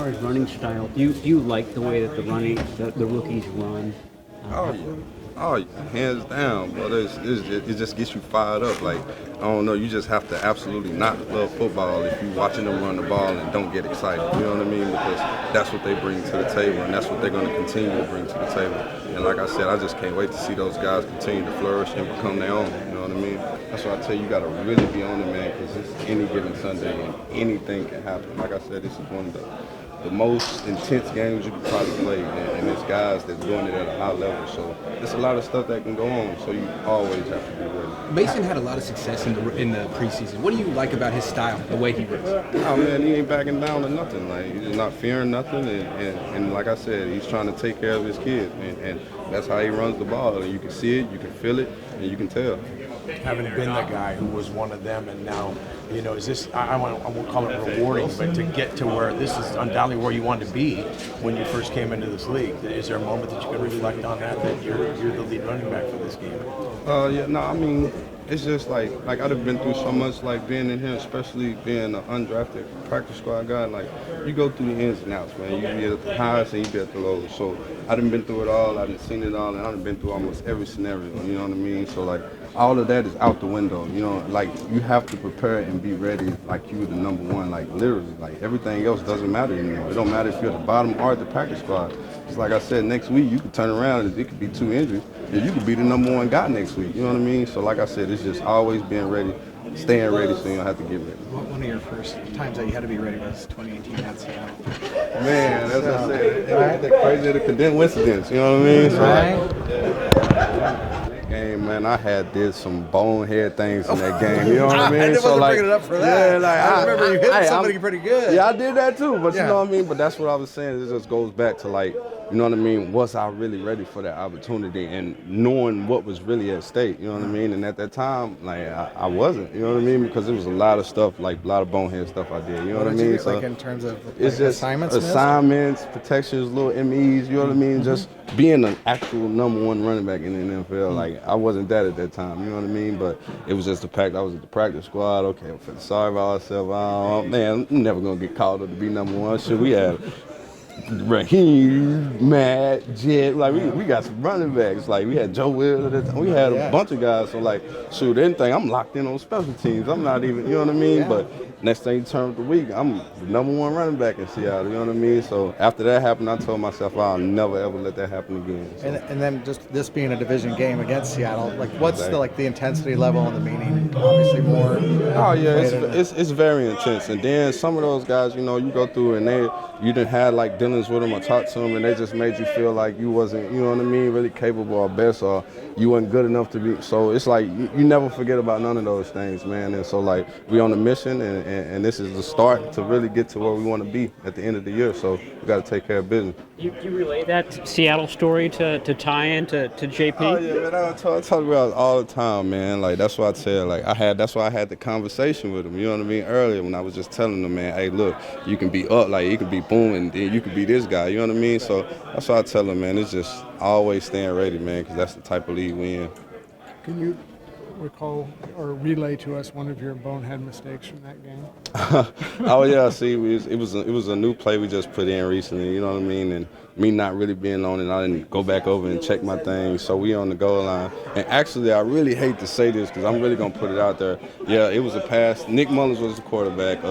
far as running style, do you like the way that the rookies run? Oh yeah. Oh, hands down, brother. It just gets you fired up. Like, I don't know, you just have to absolutely not love football if you're watching them run the ball and don't get excited. You know what I mean? Because that's what they bring to the table, and that's what they're going to continue to bring to the table. And like I said, I just can't wait to see those guys continue to flourish and become their own. You know what I mean? That's why I tell you, you got to really be on it, man, because it's any given Sunday and anything can happen. Like I said, this is one of the most intense games you could probably play, and there's guys that's doing it at a high level. So there's a lot of stuff that can go on. So you always have to be ready. Mason had a lot of success in the preseason. What do you like about his style, the way he runs? Oh man, he ain't backing down to nothing. Like, he's not fearing nothing, and like I said, he's trying to take care of his kids, and that's how he runs the ball. And you can see it, you can feel it, and you can tell. Having been the guy who was one of them, and now, you know, is this, I won't call it rewarding, but to get to where this is undoubtedly where you wanted to be when you first came into this league, is there a moment that you can reflect on that you're the lead running back for this game? Yeah, no, I mean, it's just like I'd have been through so much, like being in here, especially being an undrafted practice squad guy. Like, you go through the ins and outs, man. You be at the highest and you be at the lowest. So I done been through it all. I done seen it all, and I done been through almost every scenario. You know what I mean? So like, all of that is out the window. You know, like, you have to prepare and be ready like you were the number one. Like, literally, like, everything else doesn't matter anymore. It don't matter if you're at the bottom or at the practice squad. It's like I said, next week you could turn around and it could be 2 injuries, and you could be the number one guy next week. You know what I mean? So like I said, it's just always being ready, staying ready, so you don't have to get ready. One of your first times that you had to be ready was 2018 at Seattle. Man, that's what I said. I had that crazy little coincidence. You know what I mean? So, that game, man, I did some bonehead things in that game. You know what I mean? I wasn't bringing it up for that. Yeah, like, I remember you hit somebody pretty good. Yeah, I did that too. But you know what I mean? But that's what I was saying. It just goes back to, like, you know what I mean? Was I really ready for that opportunity and knowing what was really at stake? You know what I mean? And at that time, like, I wasn't. You know what I mean? Because there was a lot of stuff, like a lot of bonehead stuff I did. You know what I mean? You, like, in terms of it's just assignments, protections, little MEs. You know what I mean? Just being an actual number one running back in the NFL. Like, I wasn't that at that time. You know what I mean? But it was just the fact I was at the practice squad. Okay, I'm feeling sorry about myself. Oh man, I'm never gonna get called up to be number one. Shit, we had Raheem, Matt, Jet, like we got some running backs. Like, we had Joe Will at that time. We had a bunch of guys. So like, shoot, anything, I'm locked in on special teams. I'm not even, you know what I mean? But next thing you turn up the week, I'm the number one running back in Seattle. You know what I mean? So after that happened, I told myself I'll never ever let that happen again. So. And then just this being a division game against Seattle, like, what's the intensity level and the meaning? Obviously more. Oh yeah, it's very intense. And then some of those guys, you know, you go through and you didn't have like dealings with them or talk to them, and they just made you feel like you wasn't, you know what I mean, really capable or best, or you wasn't good enough to be. So it's like you never forget about none of those things, man. And so like, we on a mission, and this is the start to really get to where we want to be at the end of the year. So we got to take care of business. You relay that Seattle story to tie into JP? Oh yeah, man, I talk about it all the time, man. Like, that's why I tell, like, that's why I had the conversation with him. You know what I mean? Earlier when I was just telling him, man, hey, look, you can be up, like, you can be boom, and then you can be this guy. You know what I mean? So that's why I tell him, man, it's just always staying ready, man, because that's the type of league we in. Can you recall or relay to us one of your bonehead mistakes from that game? Oh yeah, see, it was a new play we just put in recently. You know what I mean? And me not really being on it, I didn't go back over and check my things. So we on the goal line. And actually, I really hate to say this because I'm really gonna put it out there. Yeah, it was a pass. Nick Mullins was the quarterback.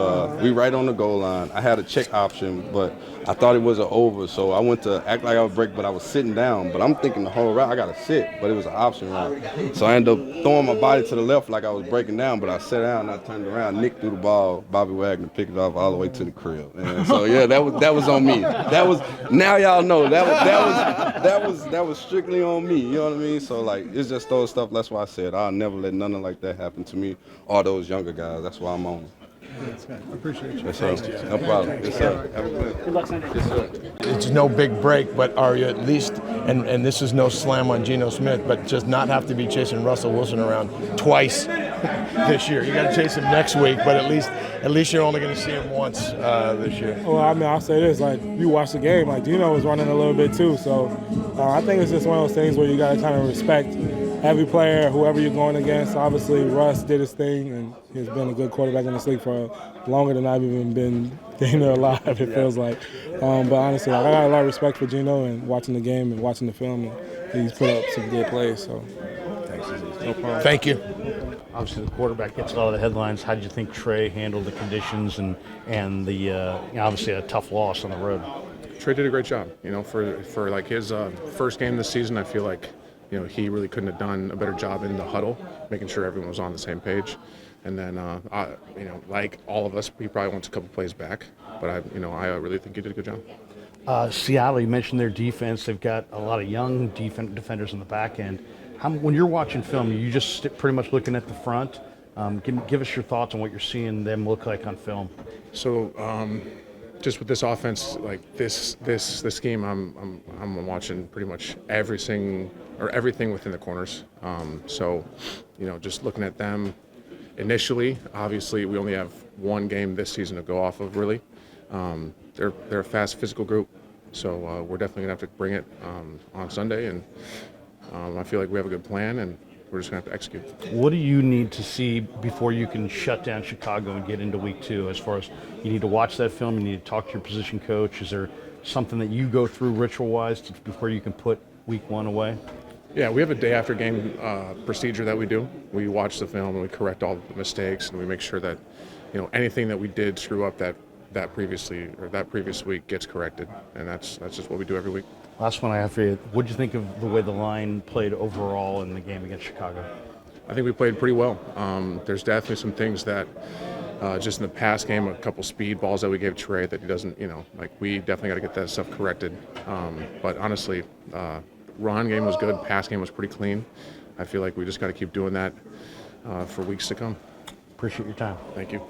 We right on the goal line. I had a check option, but I thought it was an over. So I went to act like I was break, but I was sitting down. But I'm thinking the whole route I gotta sit, but it was an option route. So I ended up throwing my body to the left like I was breaking down, but I sat down and I turned around. Nick threw the ball. Bobby Wagner picked it off all the way to the crib. And so yeah, that was on me. That was, now y'all know that was strictly on me. You know what I mean? So like, it's just those stuff. That's why I said I'll never let nothing like that happen to me or those younger guys. That's why I'm on it. I appreciate you. Yes, sir. No problem. Yes, sir. Have a good. Good luck Sunday. Yes, sir. It's no big break, but are you at least, and this is no slam on Geno Smith, but just not have to be chasing Russell Wilson around twice this year. You got to chase him next week, but at least you're only going to see him once this year. Well, I mean, I'll say this, like, you watch the game, like, Geno was running a little bit too, so I think it's just one of those things where you got to kind of respect every player, whoever you're going against. Obviously, Russ did his thing, and he's been a good quarterback in this league for longer than I've even been game there alive, it feels like. But honestly, I got a lot of respect for Geno and watching the game and watching the film, and he's put up some good plays. So, Thanks, Azeez. no problem. Thank you. Obviously, the quarterback gets a lot of the headlines. How did you think Trey handled the conditions and the obviously a tough loss on the road? Trey did a great job. For like his first game this season, I feel like he really couldn't have done a better job in the huddle, making sure everyone was on the same page. And then like all of us, he probably wants a couple plays back, but I really think he did a good job. Seattle, you mentioned their defense. They've got a lot of young defenders in the back end. When you're watching film, you just pretty much looking at the front. Give us your thoughts on what you're seeing them look like on film. So just with this offense, like this scheme, I'm watching pretty much everything within the corners. Just looking at them initially, obviously we only have one game this season to go off of. Really, they're a fast, physical group, so we're definitely gonna have to bring it on Sunday, and I feel like we have a good plan, and we're just gonna have to execute. What do you need to see before you can shut down Chicago and get into week 2? As far as you need to watch that film, you need to talk to your position coach. Is there something that you go through ritual-wise before you can put week 1 away? Yeah, we have a day after game procedure that we do. We watch the film and we correct all the mistakes, and we make sure that anything that we did screw up that previous week gets corrected, and that's just what we do every week. Last one I have for you. What did you think of the way the line played overall in the game against Chicago? I think we played pretty well. There's definitely some things that just in the past game, a couple speed balls that we gave Trey that he doesn't, we definitely got to get that stuff corrected. But honestly, run game was good. Pass game was pretty clean. I feel like we just got to keep doing that for weeks to come. Appreciate your time. Thank you.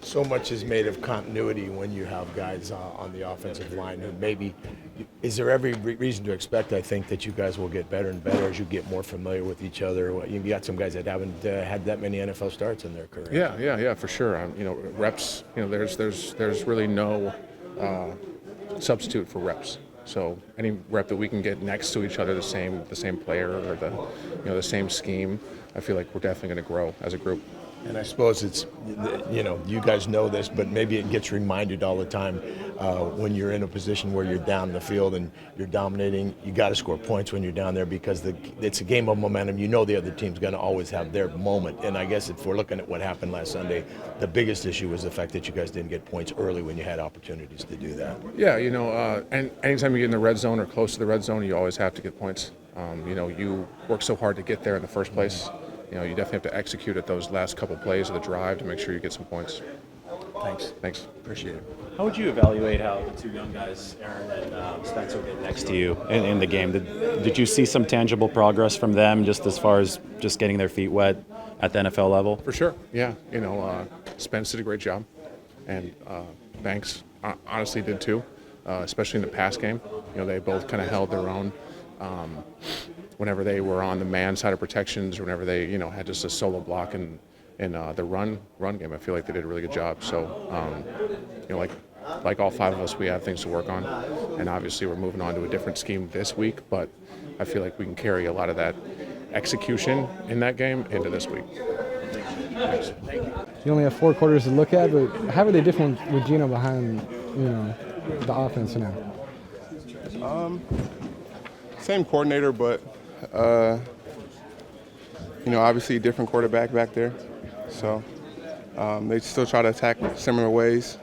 So much is made of continuity when you have guys on the offensive line who maybe is there every reason to expect, I think, that you guys will get better and better as you get more familiar with each other. You got some guys that haven't had that many NFL starts in their career. Yeah, for sure. Reps. There's really no substitute for reps. So any rep that we can get next to each other, the same player or the same scheme, I feel like we're definitely going to grow as a group. And I suppose it's, you guys know this, but maybe it gets reminded all the time when you're in a position where you're down in the field and you're dominating. You got to score points when you're down there because it's a game of momentum. The other team's going to always have their moment. And I guess if we're looking at what happened last Sunday, the biggest issue was the fact that you guys didn't get points early when you had opportunities to do that. Yeah, and anytime you get in the red zone or close to the red zone, you always have to get points. You work so hard to get there in the first place. You definitely have to execute at those last couple plays of the drive to make sure you get some points. Thanks. Appreciate it. How would you evaluate how the two young guys, Aaron and Spencer, did next to you in the game? Did you see some tangible progress from them just as far as just getting their feet wet at the NFL level? For sure, yeah. Spence did a great job, and Banks honestly did too, especially in the pass game. They both kind of held their own. Whenever they were on the man side of protections, or whenever they, had just a solo block in the run game, I feel like they did a really good job. So, like all 5 of us, we have things to work on, and obviously we're moving on to a different scheme this week. But I feel like we can carry a lot of that execution in that game into this week. Thanks. You only have 4 quarters to look at, but how are they different with Geno behind, the offense now? Same coordinator, but obviously different quarterback back there. So they still try to attack similar ways,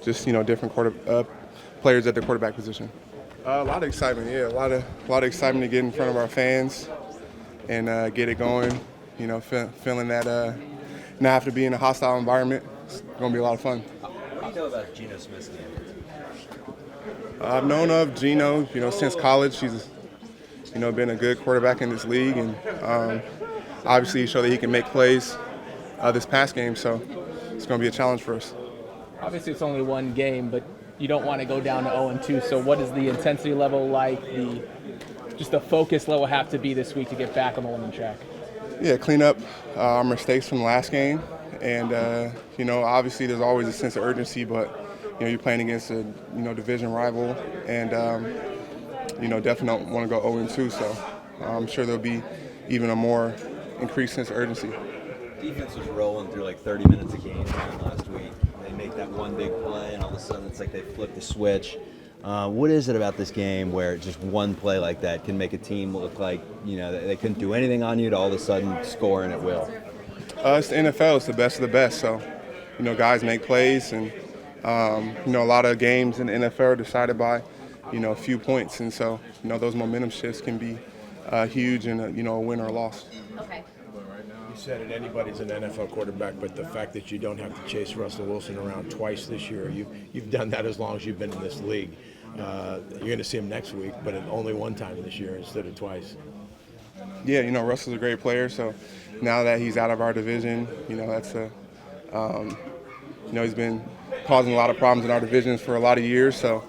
just different players at the quarterback position. A lot of excitement, yeah. A lot of excitement to get in front of our fans and get it going. Feeling that not have to be in a hostile environment. It's going to be a lot of fun. How do you feel about Geno Smith's game? I've known of Geno, since college. He's been a good quarterback in this league, and obviously he showed that he can make plays this past game, so it's going to be a challenge for us. Obviously it's only one game, but you don't want to go down to 0-2, so what is the intensity level like, just the focus level have to be this week to get back on the winning track? Yeah, clean up our mistakes from the last game, and obviously there's always a sense of urgency, but you're playing against a division rival, and definitely don't want to go 0-2, so I'm sure there'll be even a more increased sense of urgency. Defense was rolling through like 30 minutes a game last week. They make that one big play, and all of a sudden it's like they flip the switch. What is it about this game where just one play like that can make a team look like, you know, they couldn't do anything on you to all of a sudden score and at will? It's the NFL. It's the best of the best. So, you know, guys make plays, and you know, a lot of games in the NFL are decided by, you know, a few points, and so, you know, those momentum shifts can be huge in you know, a win or a loss. Okay. You said it, anybody's an NFL quarterback, but the fact that you don't have to chase Russell Wilson around twice this year, you've done that as long as you've been in this league. You're going to see him next week, but only one time this year instead of twice. Yeah, you know, Russell's a great player, so now that he's out of our division, you know, that's a, you know, he's been causing a lot of problems in our divisions for a lot of years, so,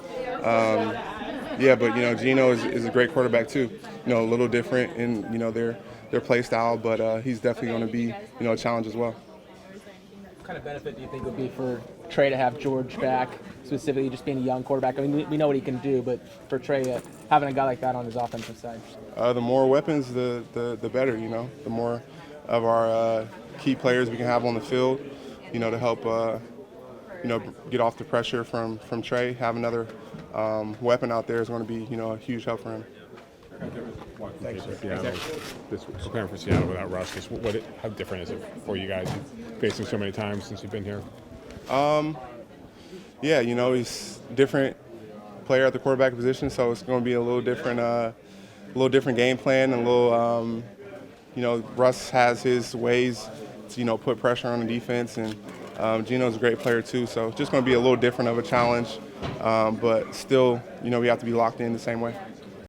yeah, but, you know, Geno is a great quarterback too. You know, a little different in, you know, their play style, but he's definitely going to be, you know, a challenge as well. What kind of benefit do you think would be for Trey to have George back, specifically just being a young quarterback? I mean, we know what he can do, but for Trey, having a guy like that on his offensive side? The more weapons, the better, you know. The more of our key players we can have on the field, you know, to help, you know, get off the pressure from Trey. Have another weapon out there is going to be, you know, a huge help for him. Thanks, sir. Seattle, preparing for Seattle without Russ, how different is it for you guys facing so many times since you've been here? Yeah, you know, he's a different player at the quarterback position, so it's going to be a little different game plan, and a little, you know, Russ has his ways to, you know, put pressure on the defense, and Geno's a great player too, so it's just going to be a little different of a challenge, but still, you know, we have to be locked in the same way.